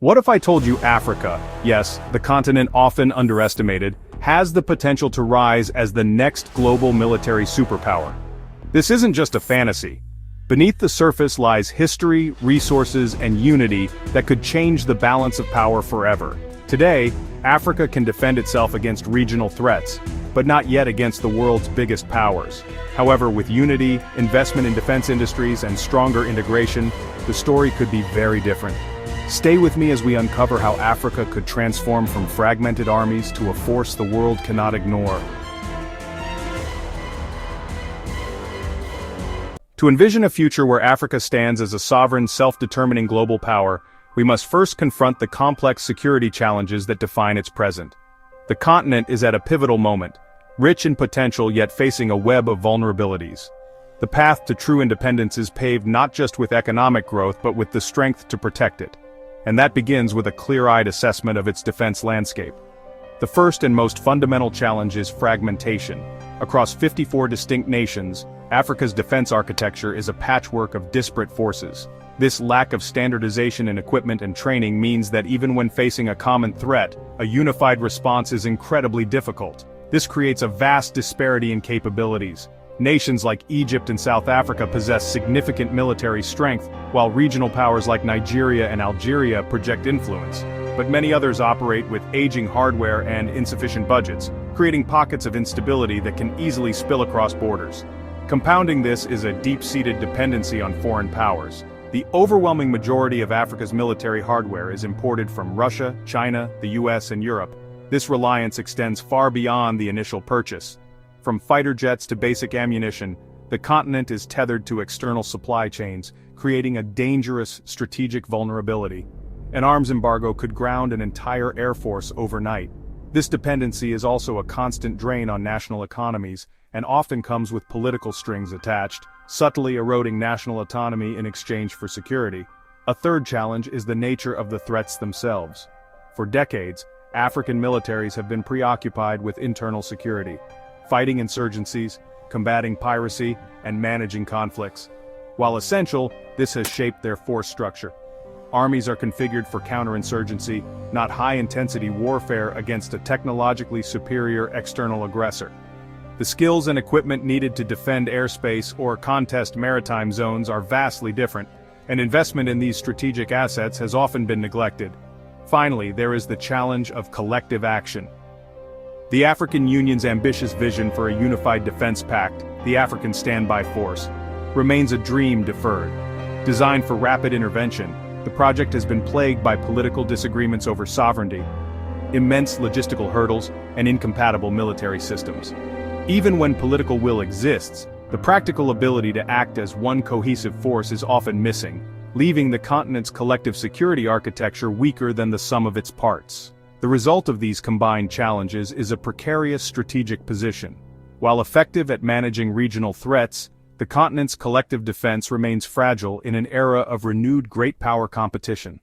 What if I told you Africa, yes, the continent often underestimated, has the potential to rise as the next global military superpower? This isn't just a fantasy. Beneath the surface lies history, resources, and unity that could change the balance of power forever. Today, Africa can defend itself against regional threats, but not yet against the world's biggest powers. However, with unity, investment in defense industries, and stronger integration, the story could be very different. Stay with me as we uncover how Africa could transform from fragmented armies to a force the world cannot ignore. To envision a future where Africa stands as a sovereign, self-determining global power, we must first confront the complex security challenges that define its present. The continent is at a pivotal moment, rich in potential yet facing a web of vulnerabilities. The path to true independence is paved not just with economic growth but with the strength to protect it. And that begins with a clear-eyed assessment of its defense landscape. The first and most fundamental challenge is fragmentation. Across 54 distinct nations, Africa's defense architecture is a patchwork of disparate forces. This lack of standardization in equipment and training means that even when facing a common threat, a unified response is incredibly difficult. This creates a vast disparity in capabilities. Nations like Egypt and South Africa possess significant military strength, while regional powers like Nigeria and Algeria project influence. But many others operate with aging hardware and insufficient budgets, creating pockets of instability that can easily spill across borders. Compounding this is a deep-seated dependency on foreign powers. The overwhelming majority of Africa's military hardware is imported from Russia, China, the US, and Europe. This reliance extends far beyond the initial purchase. From fighter jets to basic ammunition, the continent is tethered to external supply chains, creating a dangerous strategic vulnerability. An arms embargo could ground an entire air force overnight. This dependency is also a constant drain on national economies, and often comes with political strings attached, subtly eroding national autonomy in exchange for security. A third challenge is the nature of the threats themselves. For decades, African militaries have been preoccupied with internal security, fighting insurgencies, combating piracy, and managing conflicts. While essential, this has shaped their force structure. Armies are configured for counterinsurgency, not high-intensity warfare against a technologically superior external aggressor. The skills and equipment needed to defend airspace or contest maritime zones are vastly different, and investment in these strategic assets has often been neglected. Finally, there is the challenge of collective action. The African Union's ambitious vision for a unified defense pact, the African Standby Force, remains a dream deferred. Designed for rapid intervention, the project has been plagued by political disagreements over sovereignty, immense logistical hurdles, and incompatible military systems. Even when political will exists, the practical ability to act as one cohesive force is often missing, leaving the continent's collective security architecture weaker than the sum of its parts. The result of these combined challenges is a precarious strategic position. While effective at managing regional threats, the continent's collective defense remains fragile in an era of renewed great power competition.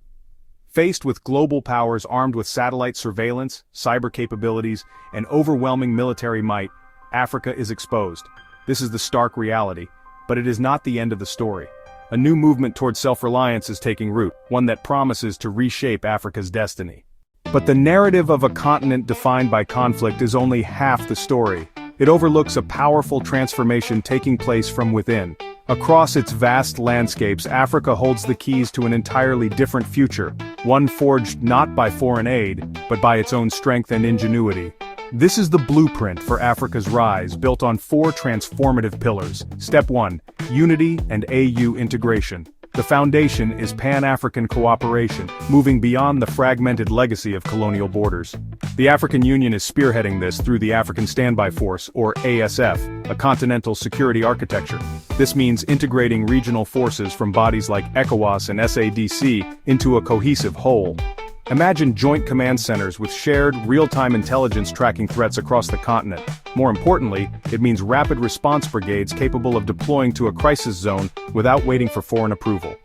Faced with global powers armed with satellite surveillance, cyber capabilities, and overwhelming military might, Africa is exposed. This is the stark reality, but it is not the end of the story. A new movement towards self-reliance is taking root, one that promises to reshape Africa's destiny. But the narrative of a continent defined by conflict is only half the story. It overlooks a powerful transformation taking place from within. Across its vast landscapes, Africa holds the keys to an entirely different future, one forged not by foreign aid, but by its own strength and ingenuity. This is the blueprint for Africa's rise, built on 4 transformative pillars. Step 1. Unity and AU integration. The foundation is Pan-African cooperation, moving beyond the fragmented legacy of colonial borders. The African Union is spearheading this through the African Standby Force, or ASF, a continental security architecture. This means integrating regional forces from bodies like ECOWAS and SADC into a cohesive whole. Imagine joint command centers with shared, real-time intelligence tracking threats across the continent. More importantly, it means rapid response brigades capable of deploying to a crisis zone without waiting for foreign approval.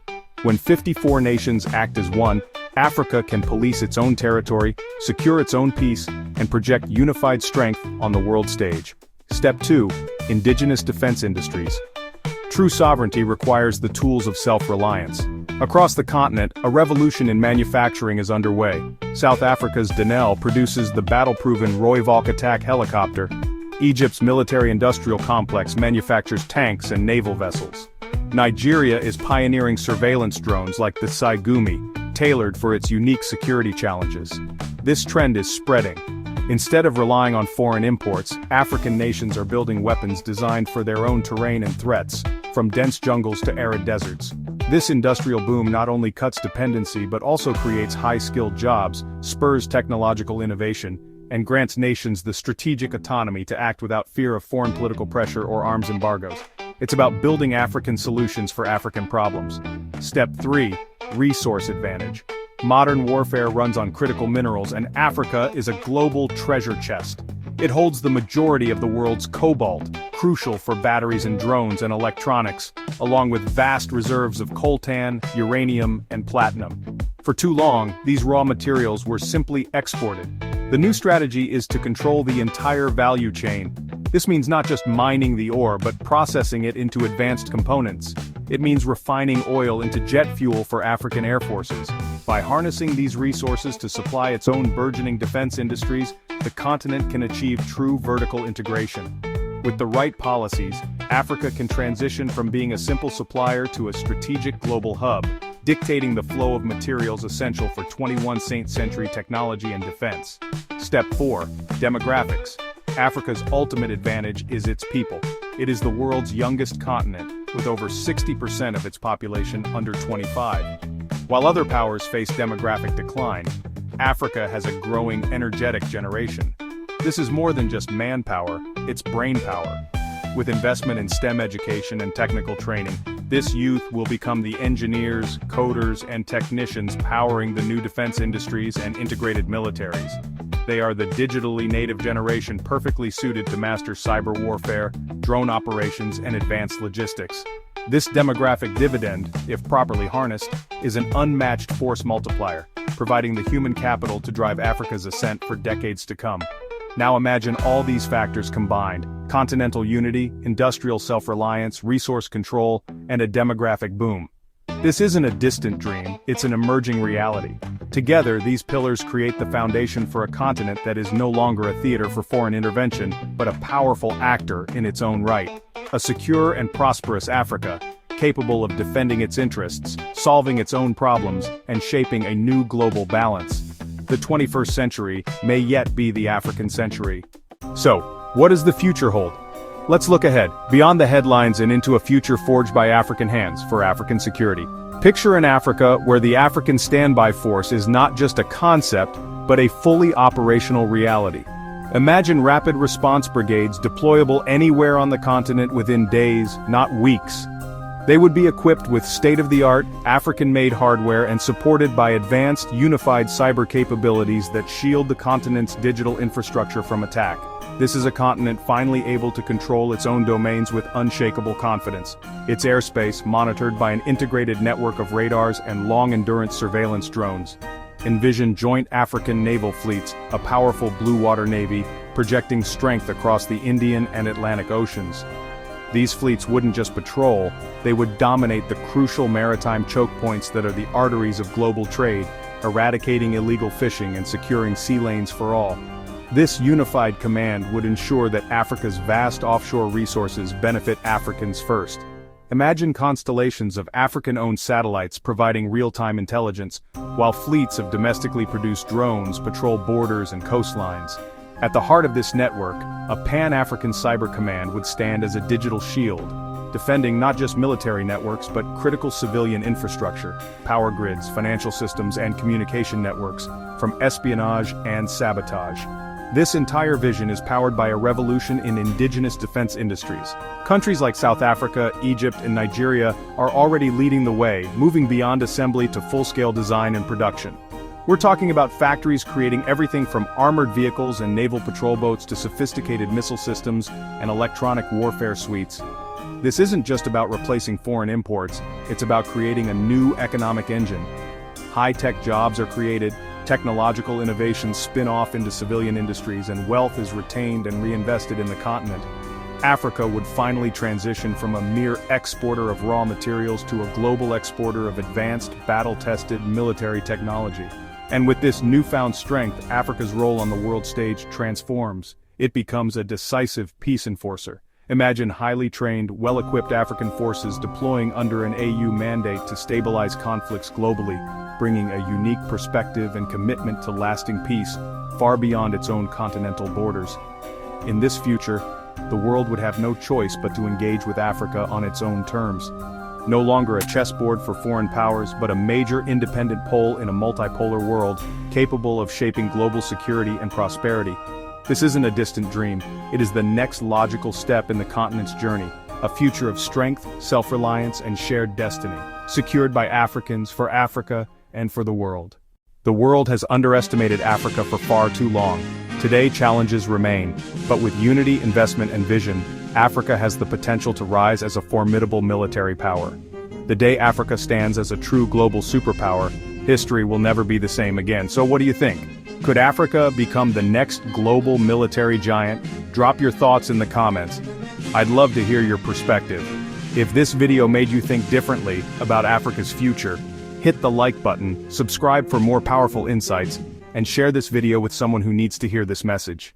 When 54 nations act as one, Africa can police its own territory, secure its own peace, and project unified strength on the world stage. Step 2. Indigenous defense industries. True sovereignty requires the tools of self-reliance. Across the continent, a revolution in manufacturing is underway. South Africa's Denel produces the battle-proven Rooivalk attack helicopter. Egypt's military-industrial complex manufactures tanks and naval vessels. Nigeria is pioneering surveillance drones like the Saigumi, tailored for its unique security challenges. This trend is spreading. Instead of relying on foreign imports, African nations are building weapons designed for their own terrain and threats, from dense jungles to arid deserts. This industrial boom not only cuts dependency but also creates high-skilled jobs, spurs technological innovation, and grants nations the strategic autonomy to act without fear of foreign political pressure or arms embargoes. It's about building African solutions for African problems. Step 3. Resource advantage. Modern warfare runs on critical minerals, and Africa is a global treasure chest. It holds the majority of the world's cobalt, crucial for batteries and drones and electronics, along with vast reserves of coltan, uranium, and platinum. For too long, these raw materials were simply exported. The new strategy is to control the entire value chain. This means not just mining the ore but processing it into advanced components. It means refining oil into jet fuel for African air forces. By harnessing these resources to supply its own burgeoning defense industries, the continent can achieve true vertical integration. With the right policies, Africa can transition from being a simple supplier to a strategic global hub, dictating the flow of materials essential for 21st century technology and defense. Step 4. Demographics. Africa's ultimate advantage is its people. It is the world's youngest continent, with over 60% of its population under 25. While other powers face demographic decline, Africa has a growing energetic generation. This is more than just manpower, it's brain power. With investment in STEM education and technical training, this youth will become the engineers, coders, and technicians powering the new defense industries and integrated militaries. They are the digitally native generation perfectly suited to master cyber warfare, drone operations, and advanced logistics. This demographic dividend, if properly harnessed, is an unmatched force multiplier, providing the human capital to drive Africa's ascent for decades to come. Now imagine all these factors combined: continental unity, industrial self-reliance, resource control, and a demographic boom. This isn't a distant dream, it's an emerging reality. Together, these pillars create the foundation for a continent that is no longer a theater for foreign intervention, but a powerful actor in its own right. A secure and prosperous Africa, capable of defending its interests, solving its own problems, and shaping a new global balance. The 21st century may yet be the African century. So, what does the future hold? Let's look ahead, beyond the headlines and into a future forged by African hands for African security. Picture an Africa where the African Standby Force is not just a concept, but a fully operational reality. Imagine rapid response brigades deployable anywhere on the continent within days, not weeks. They would be equipped with state-of-the-art, African-made hardware and supported by advanced, unified cyber capabilities that shield the continent's digital infrastructure from attack. This is a continent finally able to control its own domains with unshakable confidence. Its airspace monitored by an integrated network of radars and long-endurance surveillance drones. Envision joint African naval fleets, a powerful blue water navy, projecting strength across the Indian and Atlantic Oceans. These fleets wouldn't just patrol, they would dominate the crucial maritime choke points that are the arteries of global trade, eradicating illegal fishing and securing sea lanes for all. This unified command would ensure that Africa's vast offshore resources benefit Africans first. Imagine constellations of African-owned satellites providing real-time intelligence, while fleets of domestically produced drones patrol borders and coastlines. At the heart of this network, a Pan-African Cyber Command would stand as a digital shield, defending not just military networks but critical civilian infrastructure, power grids, financial systems, and communication networks, from espionage and sabotage. This entire vision is powered by a revolution in indigenous defense industries. Countries like South Africa, Egypt, and Nigeria are already leading the way, moving beyond assembly to full-scale design and production. We're talking about factories creating everything from armored vehicles and naval patrol boats to sophisticated missile systems and electronic warfare suites. This isn't just about replacing foreign imports, it's about creating a new economic engine. High-tech jobs are created, technological innovations spin off into civilian industries, and wealth is retained and reinvested in the continent. Africa would finally transition from a mere exporter of raw materials to a global exporter of advanced, battle-tested military technology. And with this newfound strength, Africa's role on the world stage transforms. It becomes a decisive peace enforcer. Imagine highly trained, well-equipped African forces deploying under an AU mandate to stabilize conflicts globally, bringing a unique perspective and commitment to lasting peace, far beyond its own continental borders. In this future, the world would have no choice but to engage with Africa on its own terms. No longer a chessboard for foreign powers, but a major independent pole in a multipolar world, capable of shaping global security and prosperity. This isn't a distant dream, it is the next logical step in the continent's journey, a future of strength, self-reliance, and shared destiny, secured by Africans, for Africa, and for the world. The world has underestimated Africa for far too long. Today challenges remain, but with unity, investment, and vision, Africa has the potential to rise as a formidable military power. The day Africa stands as a true global superpower, history will never be the same again. So what do you think? Could Africa become the next global military giant? Drop your thoughts in the comments. I'd love to hear your perspective. If this video made you think differently about Africa's future, hit the like button, subscribe for more powerful insights, and share this video with someone who needs to hear this message.